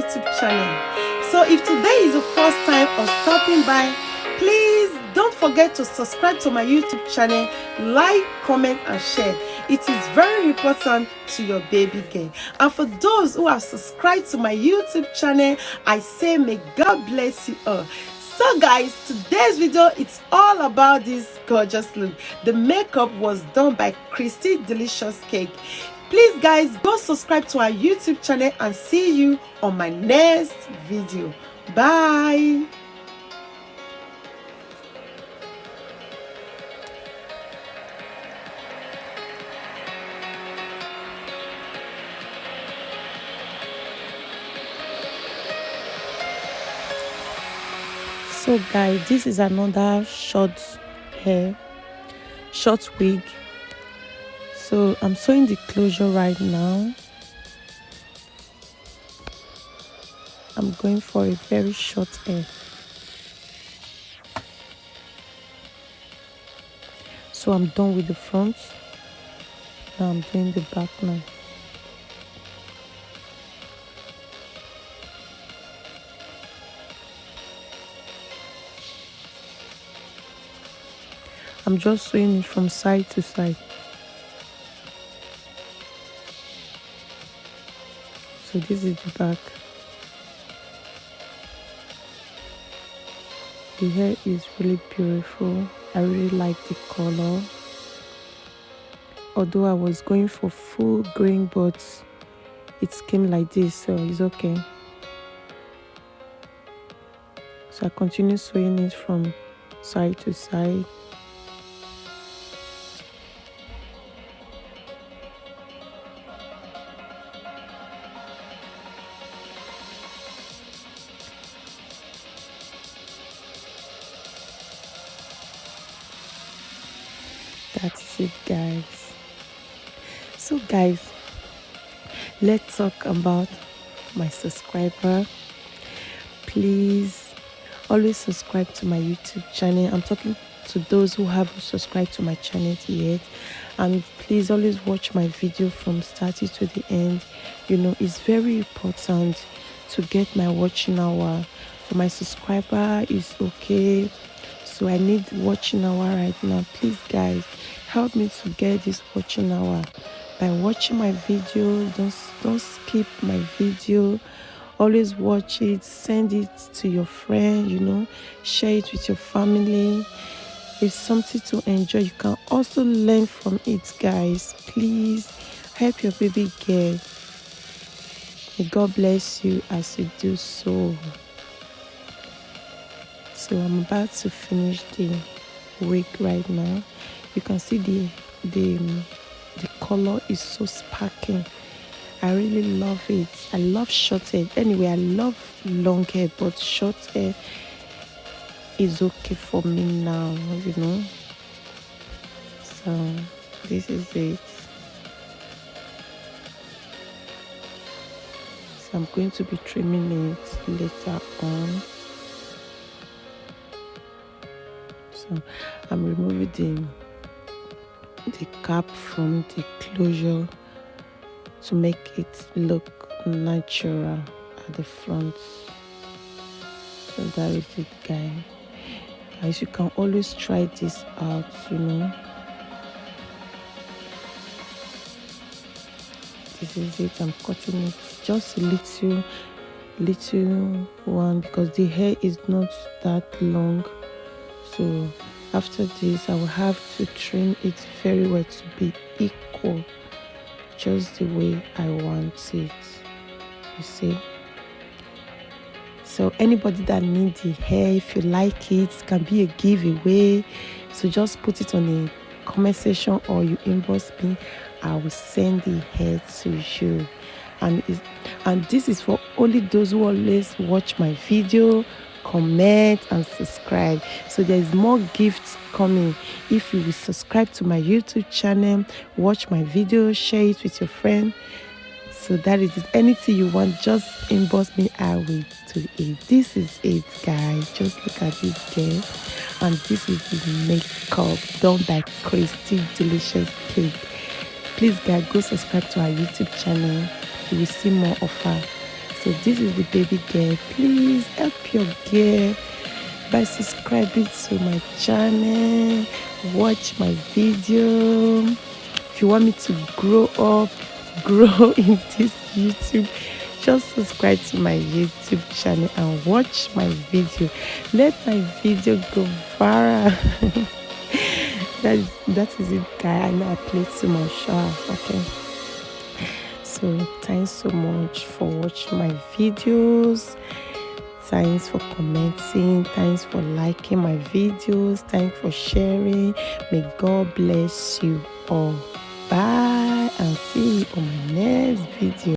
YouTube channel. So if today is the first time of stopping by, please don't forget to subscribe to my YouTube channel, like, comment and share. It is very important to your baby girl. And for those who have subscribed to my YouTube channel, I say may God bless you all. So guys, today's video, it's all about this gorgeous look. The makeup was done by Christy Delicious Cake. Please guys, go subscribe to our YouTube channel and see you on my next video. Bye. So guys, this is another short wig. So I'm sewing the closure right now. I'm going for a very short hair. So I'm done with the front. Now I'm doing the back now. I'm just sewing it from side to side. So this is the back. The hair is really beautiful. I really like the color. Although I was going for full grain, but it came like this, so it's okay. So I continue sewing it from side to side. That is it, guys. So guys, let's talk about my subscriber. Please always subscribe to my YouTube channel. I'm talking to those who haven't subscribed to my channel yet, and please always watch my video from starting to the end. You know, it's very important to get my watching hour. For my subscriber is okay, so I need watching hour right now. Please guys, help me to get this watching hour by watching my videos. Don't skip my video. Always watch it, send it to your friend, you know, share it with your family. It's something to enjoy. You can also learn from it, guys. Please help your baby girl. May God bless you as you do so. So I'm about to finish the wig right now. You can see the color is so sparkling. I really love it. I love short hair. Anyway, I love long hair, but short hair is okay for me now, you know. So this is it. So I'm going to be trimming it later on. So I'm removing the cap from the closure to make it look natural at the front. So that is it, guys. Guys, you can always try this out, you know. This is it. I'm cutting it just a little one because the hair is not that long. So after this, I will have to trim it very well to be equal, just the way I want it, you see. So anybody that needs the hair, if you like it, can be a giveaway. So just put it on the comment section or you inbox me. I will send the hair to you. And this is for only those who always watch my video, comment and subscribe. So there is more gifts coming if you will subscribe to my YouTube channel, watch my video, share it with your friend. So that is it. Anything you want, just inbox me. I will do it. This is it, guys. Just look at this girl. And this is the makeup done by Christy Delicious Cake. Please guys, go subscribe to our YouTube channel. You will see more of her. So this is the baby girl. Please help your girl by subscribing to my channel, watch my video. If you want me to grow up, grow in this YouTube, just subscribe to my YouTube channel and watch my video. Let my video go viral. that is it, guy. I know I played too much. Okay. So thanks so much for watching my videos. Thanks for commenting. Thanks for liking my videos. Thanks for sharing. May God bless you all. Bye, and see you on my next video.